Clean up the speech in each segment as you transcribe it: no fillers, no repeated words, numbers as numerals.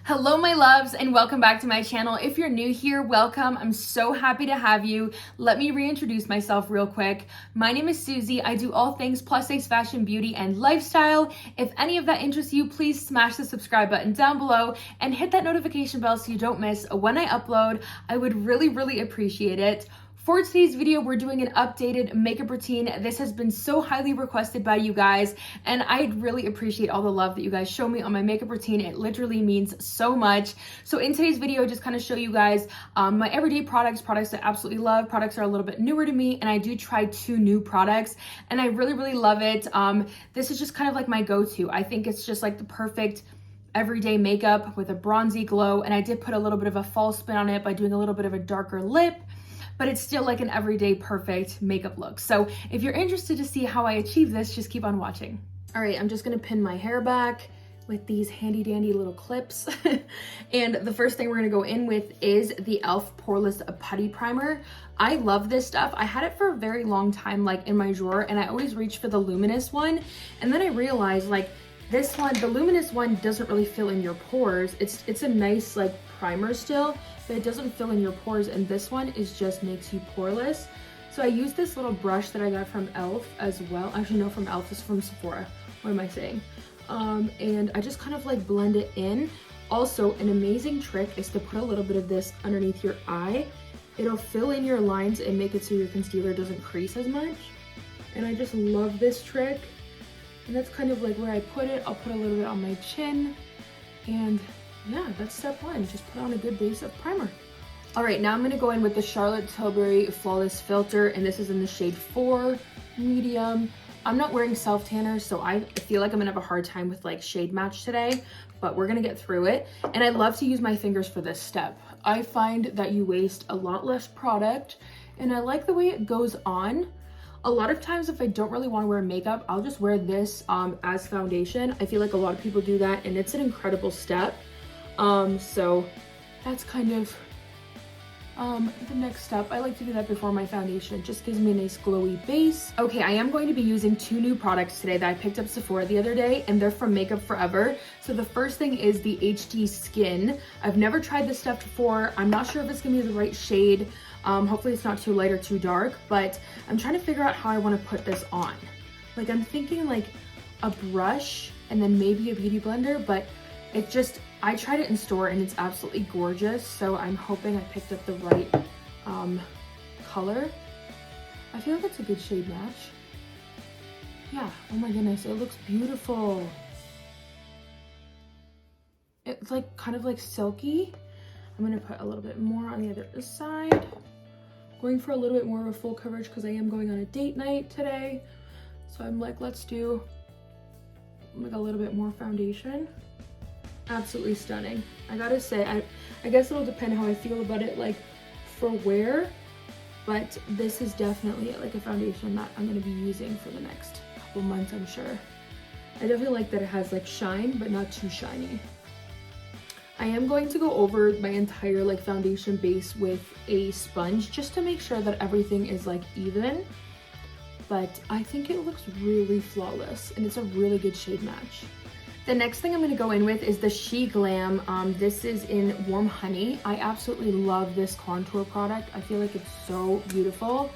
Hello my loves and welcome back to my channel. If you're new here, welcome. I'm so happy to have you. Let me reintroduce myself real quick. My name is Susie. I do all things plus size fashion, beauty, and lifestyle. If any of that interests you, please smash the subscribe button down below and hit that notification bell so you don't miss when I upload. I would really appreciate it. For today's video, we're doing an updated makeup routine. This has been so highly requested by you guys, and I really appreciate all the love that you guys show me on my makeup routine. It literally means so much. So in today's video, just kind of show you guys my everyday products I absolutely love. Products are a little bit newer to me, and I do try 2 new products, and I really love it. This is just kind of like my go-to. I think it's just like the perfect everyday makeup with a bronzy glow, and I did put a little bit of a false spin on it by doing a little bit of a darker lip, but it's still like an everyday perfect makeup look. So if you're interested to see how I achieve this, just keep on watching. All right, I'm just gonna pin my hair back with these handy dandy little clips. And the first thing we're gonna go in with is the e.l.f. Poreless Putty Primer. I love this stuff. I had it for a very long time, like in my drawer, and I always reach for the luminous one. And then I realized like this one, the luminous one doesn't really fill in your pores. It's a nice like primer still, but it doesn't fill in your pores, and this one is just makes you poreless. So I use this little brush that I got from e.l.f. as well. Actually, no, from e.l.f. It's from Sephora. What am I saying? And I just kind of like blend it in. Also, an amazing trick is to put a little bit of this underneath your eye. It'll fill in your lines and make it so your concealer doesn't crease as much. And I just love this trick. And that's kind of like where I put it. I'll put a little bit on my chin. And yeah, that's step 1. Just put on a good base of primer. All right, now I'm gonna go in with the Charlotte Tilbury Flawless Filter, and this is in the shade 4, medium. I'm not wearing self tanner, so I feel like I'm gonna have a hard time with like shade match today, but we're gonna get through it. And I love to use my fingers for this step. I find that you waste a lot less product, and I like the way it goes on. A lot of times if I don't really want to wear makeup, I'll just wear this as foundation. I feel like a lot of people do that, and it's an incredible step. So that's kind of the next step. I like to do that before my foundation. It just gives me a nice glowy base. Okay, I am going to be using 2 new products today that I picked up Sephora the other day, and they're from Makeup Forever. So the first thing is the HD Skin. I've never tried this stuff before. I'm not sure if it's gonna be the right shade. Hopefully it's not too light or too dark, but I'm trying to figure out how I want to put this on. Like I'm thinking like a brush and then maybe a beauty blender, but it just, I tried it in store and it's absolutely gorgeous. So I'm hoping I picked up the right color. I feel like it's a good shade match. Yeah, oh my goodness, it looks beautiful. It's like kind of like silky. I'm gonna put a little bit more on the other side. Going for a little bit more of a full coverage because I am going on a date night today. So I'm like, let's do like a little bit more foundation. Absolutely stunning. I gotta say, I guess it'll depend how I feel about it like for wear, but this is definitely like a foundation that I'm gonna be using for the next couple months, I'm sure. I definitely like that it has like shine, but not too shiny. I am going to go over my entire like foundation base with a sponge just to make sure that everything is like even, but I think it looks really flawless and it's a really good shade match. The next thing I'm going to go in with is the She Glam. This is in Warm Honey. I absolutely love this contour product. I feel like it's so beautiful,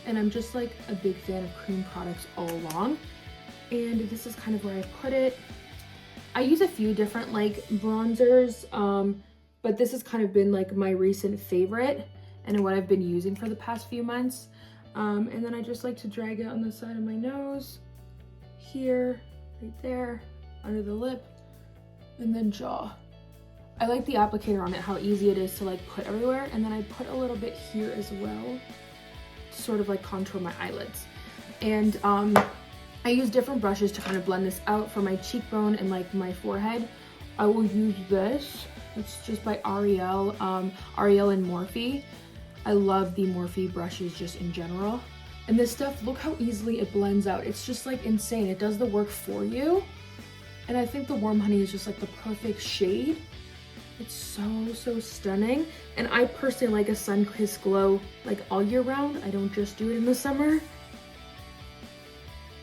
and I'm just like a big fan of cream products all along. And this is kind of where I put it. I use a few different like bronzers, but this has kind of been like my recent favorite and what I've been using for the past few months. And then I just like to drag it on the side of my nose, here, right there, under the lip, and then jaw. I like the applicator on it, how easy it is to like put everywhere. And then I put a little bit here as well to sort of like contour my eyelids. And I use different brushes to kind of blend this out for my cheekbone and like my forehead. I will use this. It's just by Ariel and Morphe. I love the Morphe brushes just in general. And this stuff, look how easily it blends out. It's just like insane. It does the work for you. And I think the Warm Honey is just like the perfect shade. It's so stunning. And I personally like a sun-kissed glow like all year round. I don't just do it in the summer.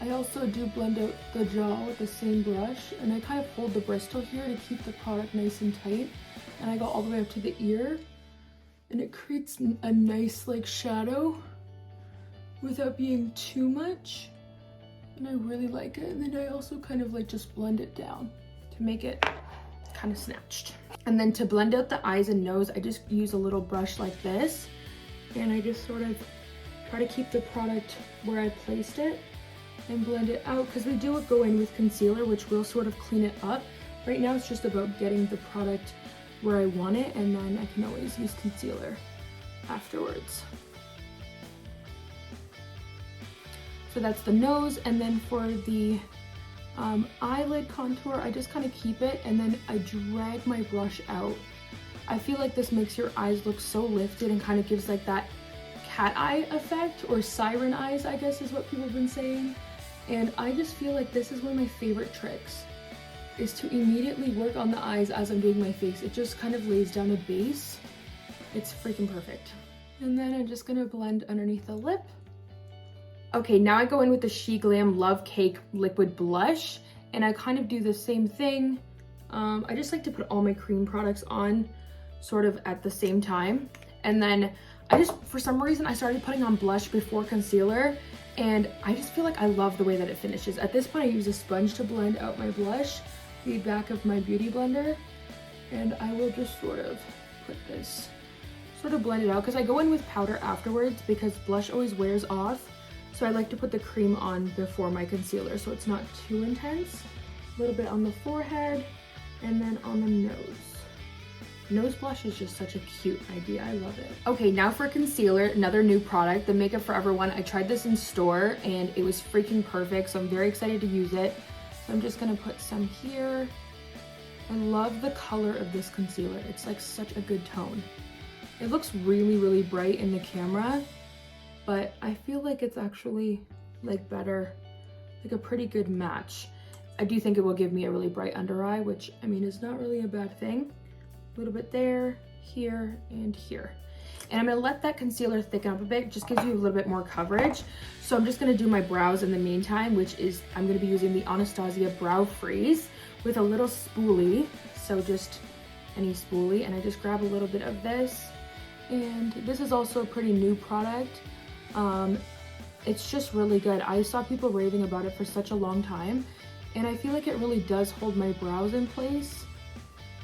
I also do blend out the jaw with the same brush, and I kind of hold the bristle here to keep the product nice and tight. And I go all the way up to the ear, and it creates a nice like shadow without being too much. And I really like it. And then I also kind of like just blend it down to make it kind of snatched. And then to blend out the eyes and nose, I just use a little brush like this, and I just sort of try to keep the product where I placed it and blend it out, because we do go in with concealer, which will sort of clean it up. Right now it's just about getting the product where I want it, and then I can always use concealer afterwards. So that's the nose. And then for the eyelid contour, I just kind of keep it and then I drag my brush out. I feel like this makes your eyes look so lifted and kind of gives like that cat eye effect, or siren eyes, I guess is what people have been saying. And I just feel like this is one of my favorite tricks, is to immediately work on the eyes as I'm doing my face. It just kind of lays down a base. It's freaking perfect. And then I'm just gonna blend underneath the lip. Okay, now I go in with the Glam Love Cake Liquid Blush, and I kind of do the same thing. I just like to put all my cream products on sort of at the same time. And then for some reason, I started putting on blush before concealer, and I just feel like I love the way that it finishes. At this point, I use a sponge to blend out my blush, the back of my beauty blender, and I will just sort of put this, sort of blend it out, because I go in with powder afterwards because blush always wears off. So I like to put the cream on before my concealer so it's not too intense. A little bit on the forehead and then on the nose. Nose blush is just such a cute idea. I love it. Okay, now for concealer, another new product, the Makeup Forever one. I tried this in store and it was freaking perfect, so I'm very excited to use it. So I'm just gonna put some here. I love the color of this concealer. It's like such a good tone. It looks really, really bright in the camera, but I feel like it's actually like better, like a pretty good match. I do think it will give me a really bright under eye, which I mean is not really a bad thing. A little bit there, here, and here. And I'm gonna let that concealer thicken up a bit, just gives you a little bit more coverage. So I'm just gonna do my brows in the meantime, which is, I'm gonna be using the Anastasia Brow Freeze with a little spoolie. So just any spoolie, and I just grab a little bit of this. And this is also a pretty new product. It's just really good. I saw people raving about it for such a long time, and I feel like it really does hold my brows in place.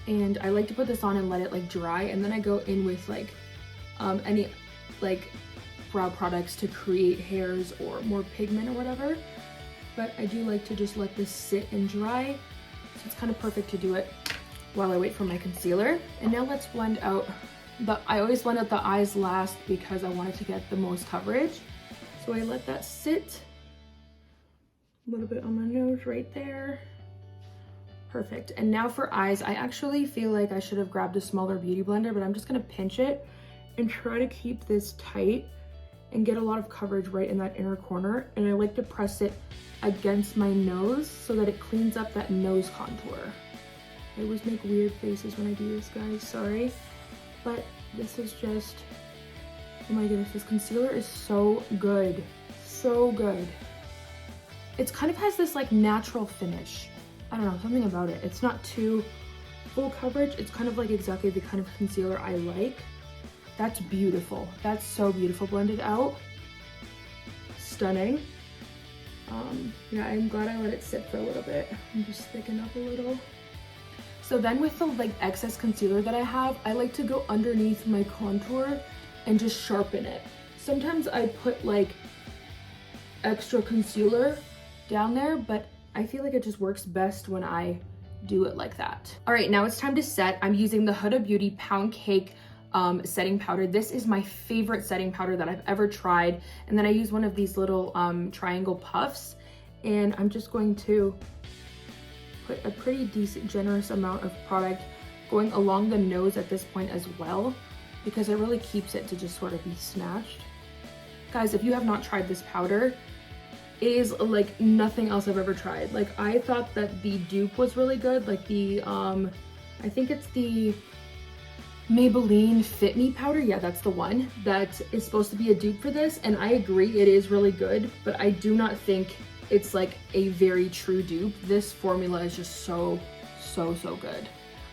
And I like to put this on and let it like dry, and then I go in with like any like brow products to create hairs or more pigment or whatever. But I do like to just let this sit and dry, so it's kind of perfect to do it while I wait for my concealer. And now let's blend out I always blend out the eyes last because I wanted to get the most coverage. So I let that sit. A little bit on my nose right there. Perfect. And now for eyes, I actually feel like I should have grabbed a smaller beauty blender, but I'm just gonna pinch it and try to keep this tight and get a lot of coverage right in that inner corner. And I like to press it against my nose so that it cleans up that nose contour. I always make weird faces when I do this, guys, sorry. But this is just, oh my goodness, this concealer is so good. So good. It kind of has this like natural finish. I don't know, something about it. It's not too full coverage. It's kind of like exactly the kind of concealer I like. That's beautiful. That's so beautiful blended out. Stunning. Yeah, I'm glad I let it sit for a little bit and just thicken up a little. So then with the like excess concealer that I have, I like to go underneath my contour and just sharpen it. Sometimes I put like extra concealer down there, but I feel like it just works best when I do it like that. All right, now it's time to set. I'm using the Huda Beauty Pound Cake setting powder. This is my favorite setting powder that I've ever tried. And then I use one of these little triangle puffs, and I'm just going to put a pretty decent, generous amount of product going along the nose at this point as well, because it really keeps it to just sort of be snatched. Guys, if you have not tried this powder, it is like nothing else I've ever tried. Like, I thought that the dupe was really good, like the, I think it's the Maybelline Fit Me powder. Yeah, that's the one that is supposed to be a dupe for this, and I agree, it is really good, but I do not think it's like a very true dupe. This formula is just so good.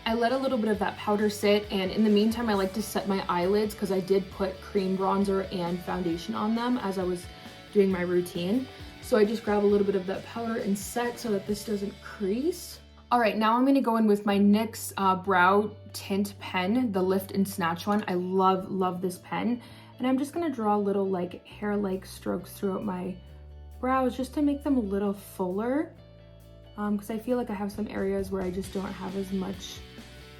I let a little bit of that powder sit, and in the meantime, I like to set my eyelids because I did put cream bronzer and foundation on them as I was doing my routine. So I just grab a little bit of that powder and set so that this doesn't crease. All right, now I'm gonna go in with my NYX brow tint pen, the Lift and Snatch one. I love this pen. And I'm just gonna draw little like hair-like strokes throughout my brows just to make them a little fuller. Because I feel like I have some areas where I just don't have as much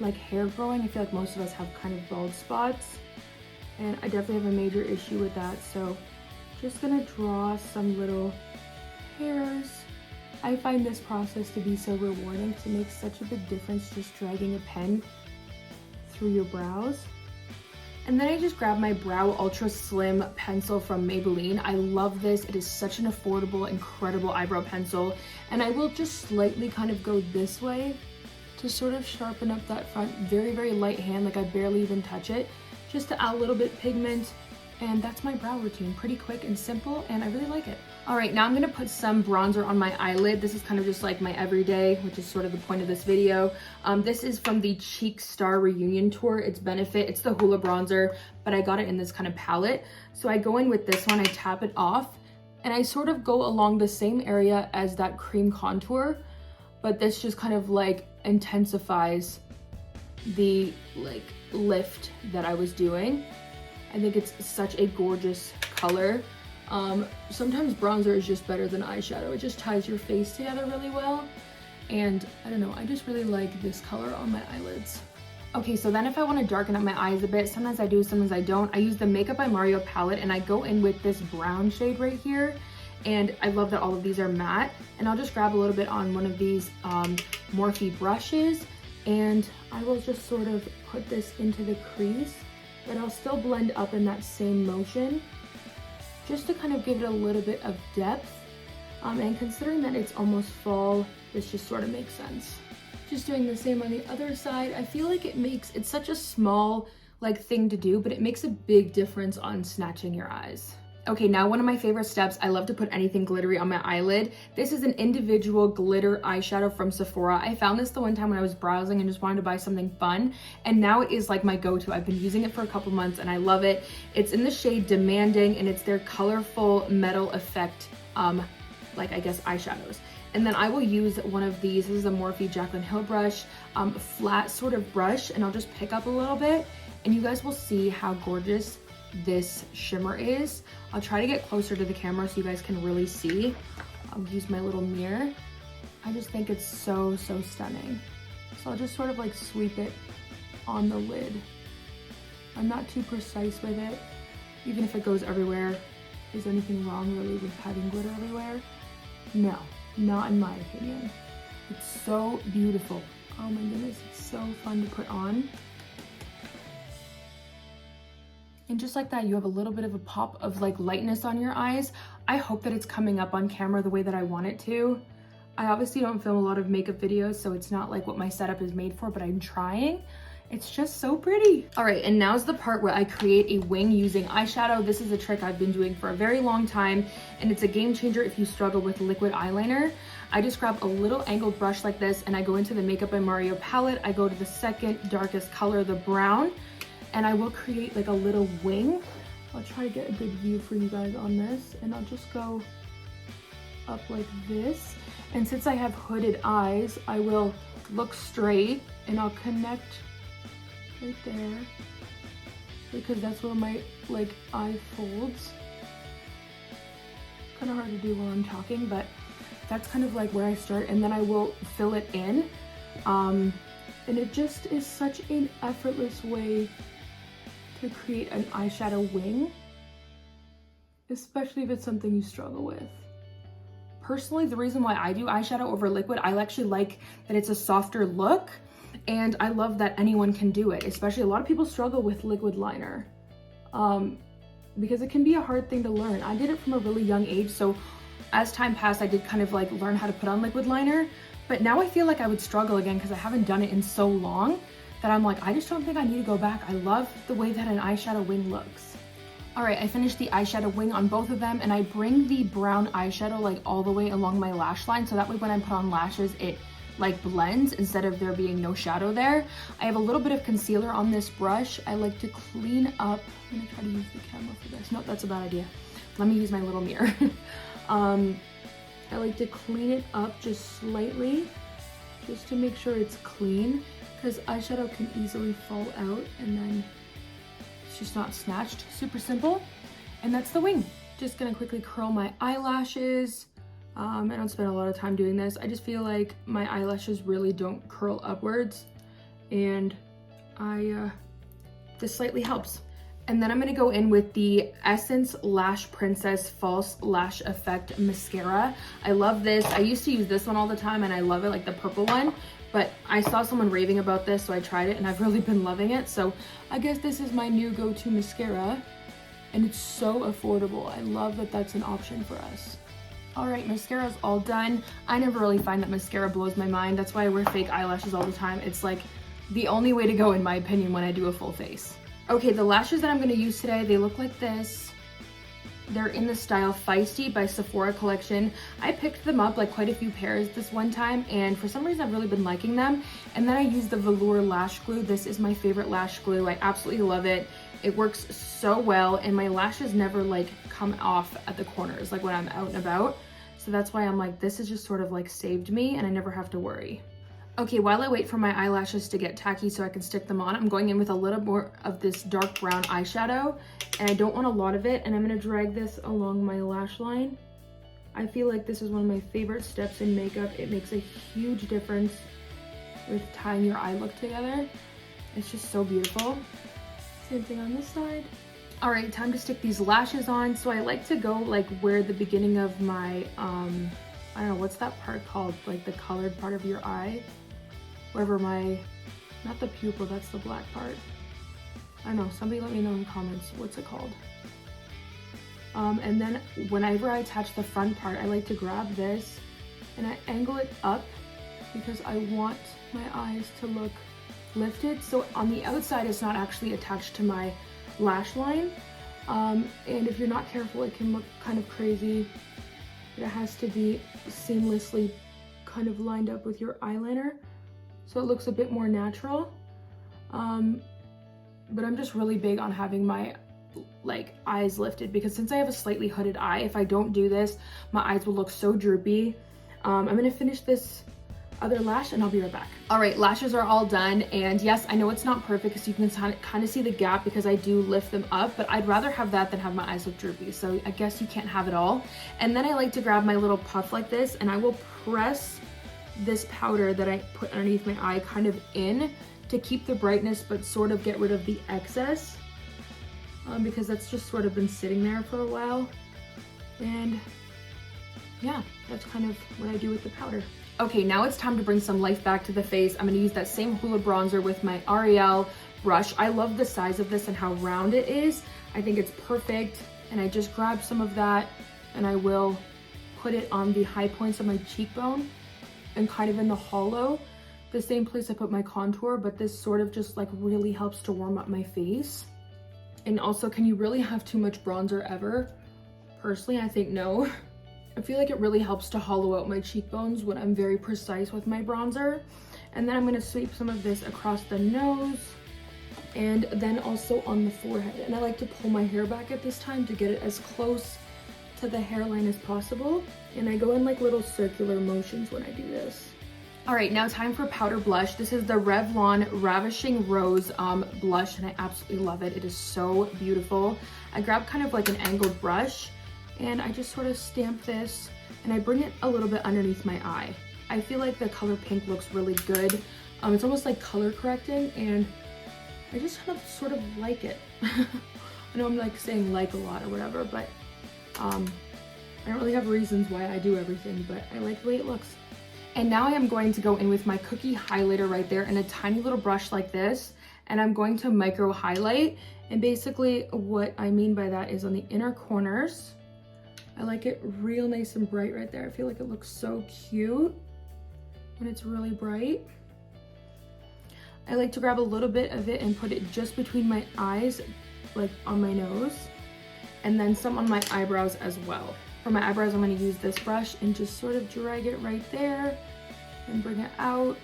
like hair growing. I feel like most of us have kind of bald spots, and I definitely have a major issue with that. So just gonna draw some little hairs. I find this process to be so rewarding because it makes such a big difference just dragging a pen through your brows. And then I just grab my Brow Ultra Slim pencil from Maybelline. I love this. It is such an affordable, incredible eyebrow pencil. And I will just slightly kind of go this way to sort of sharpen up that front. Very light hand, like I barely even touch it, just to add a little bit pigment. And that's my brow routine. Pretty quick and simple, and I really like it. All right, now I'm gonna put some bronzer on my eyelid. This is kind of just like my everyday, which is sort of the point of this video. This is from the Cheek Star Reunion Tour. It's Benefit. It's the Hoola bronzer, but I got it in this kind of palette. So I go in with this one, I tap it off, and I sort of go along the same area as that cream contour, but this just kind of like intensifies the like lift that I was doing. I think it's such a gorgeous color. Sometimes bronzer is just better than eyeshadow. It just ties your face together really well. And I don't know, I just really like this color on my eyelids. Okay, so then if I want to darken up my eyes a bit, sometimes I do, sometimes I don't. I use the Makeup by Mario palette, and I go in with this brown shade right here. And I love that all of these are matte. And I'll just grab a little bit on one of these Morphe brushes, and I will just sort of put this into the crease, but I'll still blend up in that same motion, just to kind of give it a little bit of depth. And considering that it's almost fall, this just sort of makes sense. Just doing the same on the other side. I feel like it's such a small like thing to do, but it makes a big difference on snatching your eyes. Okay, now one of my favorite steps, I love to put anything glittery on my eyelid. This is an individual glitter eyeshadow from Sephora. I found this the one time when I was browsing and just wanted to buy something fun, and now it is like my go-to. I've been using it for a couple months and I love it. It's in the shade Demanding, and it's their colorful metal effect, like I guess eyeshadows. And then I will use one of these. This is a Morphe Jaclyn Hill brush, flat sort of brush, and I'll just pick up a little bit, and you guys will see how gorgeous this shimmer is. I'll try to get closer to the camera so you guys can really see. I'll use my little mirror. I just think it's so stunning. So I'll just sort of like sweep it on the lid. I'm not too precise with it, even if it goes everywhere. Is anything wrong really with having glitter everywhere? No, not in my opinion. It's so beautiful. Oh my goodness, it's so fun to put on. And just like that, you have a little bit of a pop of like lightness on your eyes. I hope that it's coming up on camera the way that I want it to. I obviously don't film a lot of makeup videos, so it's not like what my setup is made for, but I'm trying. It's just so pretty. All right, and now's the part where I create a wing using eyeshadow. This is a trick I've been doing for a very long time, and it's a game changer if you struggle with liquid eyeliner. I just grab a little angled brush like this, and I go into the Makeup by Mario palette. I go to the second darkest color, the brown, and I will create like a little wing. I'll try to get a good view for you guys on this, and I'll just go up like this. And since I have hooded eyes, I will look straight and I'll connect right there, because that's where my like eye folds. Kind of hard to do while I'm talking, but that's kind of like where I start, and then I will fill it in. And it just is such an effortless way to create an eyeshadow wing, especially if it's something you struggle with. Personally, the reason why I do eyeshadow over liquid, I actually like that it's a softer look, and I love that anyone can do it, especially a lot of people struggle with liquid liner because it can be a hard thing to learn. I did it from a really young age, so as time passed, I did kind of like learn how to put on liquid liner, but now I feel like I would struggle again because I haven't done it in so long that I'm like, I just don't think I need to go back. I love the way that an eyeshadow wing looks. All right, I finished the eyeshadow wing on both of them, and I bring the brown eyeshadow like all the way along my lash line, so that way when I put on lashes, it like blends instead of there being no shadow there. I have a little bit of concealer on this brush. I like to clean up. I'm gonna try to use the camera for this. No, that's a bad idea. Let me use my little mirror. I like to clean it up just slightly, just to make sure it's clean, because eyeshadow can easily fall out and then it's just not snatched. Super simple. And that's the wing. Just gonna quickly curl my eyelashes. I don't spend a lot of time doing this. I just feel like my eyelashes really don't curl upwards, and this slightly helps. And then I'm gonna go in with the Essence Lash Princess False Lash Effect Mascara. I love this. I used to use this one all the time and I love it, like the purple one, but I saw someone raving about this, so I tried it and I've really been loving it. So I guess this is my new go-to mascara, and it's so affordable. I love that that's an option for us. All right, mascara's all done. I never really find that mascara blows my mind. That's why I wear fake eyelashes all the time. It's like the only way to go, in my opinion, when I do a full face. Okay, the lashes that I'm gonna use today, they look like this. They're in the style Feisty by Sephora Collection. I picked them up like quite a few pairs this one time, and for some reason I've really been liking them. And then I used the Velour Lash Glue. This is my favorite lash glue. I absolutely love it. It works so well, and my lashes never like come off at the corners like when I'm out and about. So that's why I'm like, this has just sort of like saved me and I never have to worry. Okay, while I wait for my eyelashes to get tacky so I can stick them on, I'm going in with a little more of this dark brown eyeshadow, and I don't want a lot of it, and I'm gonna drag this along my lash line. I feel like this is one of my favorite steps in makeup. It makes a huge difference with tying your eye look together. It's just so beautiful. Same thing on this side. All right, time to stick these lashes on. So I like to go like where the beginning of my, I don't know, what's that part called? Like the colored part of your eye? Wherever my, not the pupil, that's the black part. I don't know, somebody let me know in the comments, what's it called? And then whenever I attach the front part, I like to grab this and I angle it up because I want my eyes to look lifted. So on the outside, it's not actually attached to my lash line. And if you're not careful, it can look kind of crazy. It has to be seamlessly kind of lined up with your eyeliner, so it looks a bit more natural. But I'm just really big on having my like eyes lifted, because since I have a slightly hooded eye, if I don't do this, my eyes will look so droopy. I'm gonna finish this other lash and I'll be right back. All right, lashes are all done, and yes, I know it's not perfect because you can kind of see the gap because I do lift them up, but I'd rather have that than have my eyes look droopy, so I guess you can't have it all. And then I like to grab my little puff like this, and I will press this powder that I put underneath my eye kind of in to keep the brightness but sort of get rid of the excess, because that's just sort of been sitting there for a while. And yeah, that's kind of what I do with the powder. Okay, now it's time to bring some life back to the face. I'm gonna use that same Hoola bronzer with my L'Oreal brush. I love the size of this and how round it is. I think it's perfect. And I just grab some of that and I will put it on the high points of my cheekbone and kind of in the hollow, the same place I put my contour, but this sort of just like really helps to warm up my face. And also, can you really have too much bronzer ever? Personally, I think no. I feel like it really helps to hollow out my cheekbones when I'm very precise with my bronzer. And then I'm gonna sweep some of this across the nose and then also on the forehead. And I like to pull my hair back at this time to get it as close to the hairline as possible. And I go in like little circular motions when I do this. All right, now time for powder blush. This is the Revlon Ravishing Rose blush, and I absolutely love it. It is so beautiful. I grab kind of like an angled brush and I just sort of stamp this and I bring it a little bit underneath my eye. I feel like the color pink looks really good. It's almost like color correcting, and I just kind of sort of like it. I know I'm like saying like a lot or whatever, but I don't really have reasons why I do everything, but I like the way it looks. And now I am going to go in with my cookie highlighter right there and a tiny little brush like this, and I'm going to micro highlight. And basically what I mean by that is on the inner corners, I like it real nice and bright right there. I feel like it looks so cute when it's really bright. I like to grab a little bit of it and put it just between my eyes, like on my nose. and then some on my eyebrows as well. For my eyebrows, I'm going to use this brush and just sort of drag it right there and bring it out.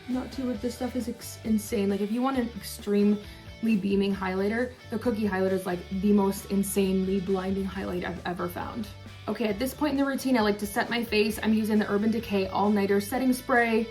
Not too much. This stuff is insane. Like if you want an extremely beaming highlighter, the Cookie highlighter is like the most insanely blinding highlight I've ever found. Okay, at this point in the routine, I like to set my face. I'm using the Urban Decay All Nighter Setting Spray.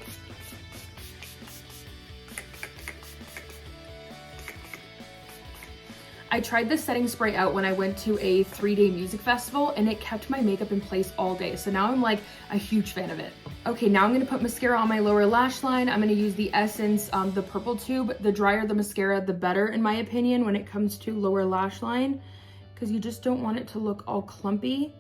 I tried this setting spray out when I went to a 3-day music festival and it kept my makeup in place all day. So now I'm like a huge fan of it. Okay, now I'm gonna put mascara on my lower lash line. I'm gonna use the Essence, the purple tube. The drier the mascara, the better in my opinion when it comes to lower lash line, because you just don't want it to look all clumpy.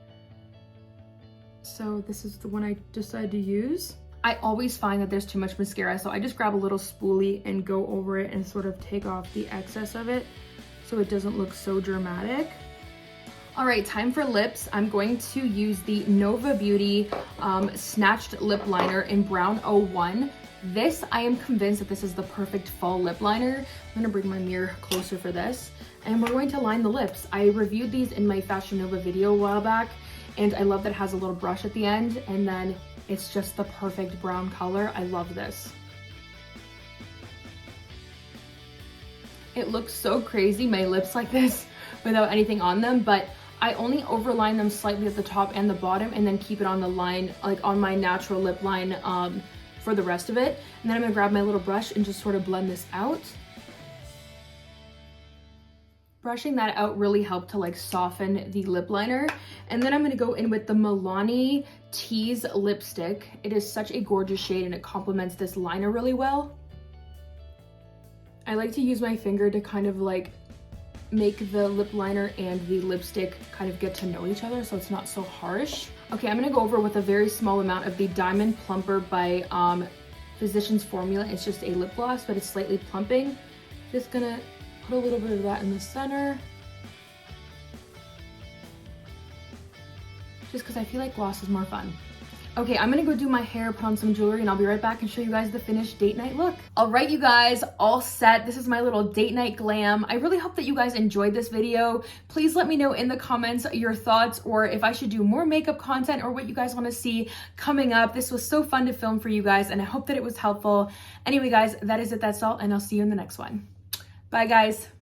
So this is the one I decided to use. I always find that there's too much mascara, so I just grab a little spoolie and go over it and sort of take off the excess of it, so it doesn't look so dramatic. All right, time for lips. I'm going to use the Nova Beauty Snatched Lip Liner in Brown 01. This, I am convinced that this is the perfect fall lip liner. I'm gonna bring my mirror closer for this. And we're going to line the lips. I reviewed these in my Fashion Nova video a while back, and I love that it has a little brush at the end, and then it's just the perfect brown color. I love this. It looks so crazy, my lips like this, without anything on them, but I only overline them slightly at the top and the bottom and then keep it on the line, like on my natural lip line for the rest of it. And then I'm gonna grab my little brush and just sort of blend this out. Brushing that out really helped to like soften the lip liner. And then I'm gonna go in with the Milani Tease lipstick. It is such a gorgeous shade and it complements this liner really well. I like to use my finger to kind of like make the lip liner and the lipstick kind of get to know each other so it's not so harsh. Okay, I'm gonna go over with a very small amount of the Diamond Plumper by Physicians Formula. It's just a lip gloss, but it's slightly plumping. Just gonna put a little bit of that in the center. Just because I feel like gloss is more fun. Okay, I'm gonna go do my hair, put on some jewelry, and I'll be right back and show you guys the finished date night look. All right, you guys, all set. This is my little date night glam. I really hope that you guys enjoyed this video. Please let me know in the comments your thoughts, or if I should do more makeup content, or what you guys wanna see coming up. This was so fun to film for you guys, and I hope that it was helpful. Anyway, guys, that is it, that's all, and I'll see you in the next one. Bye, guys.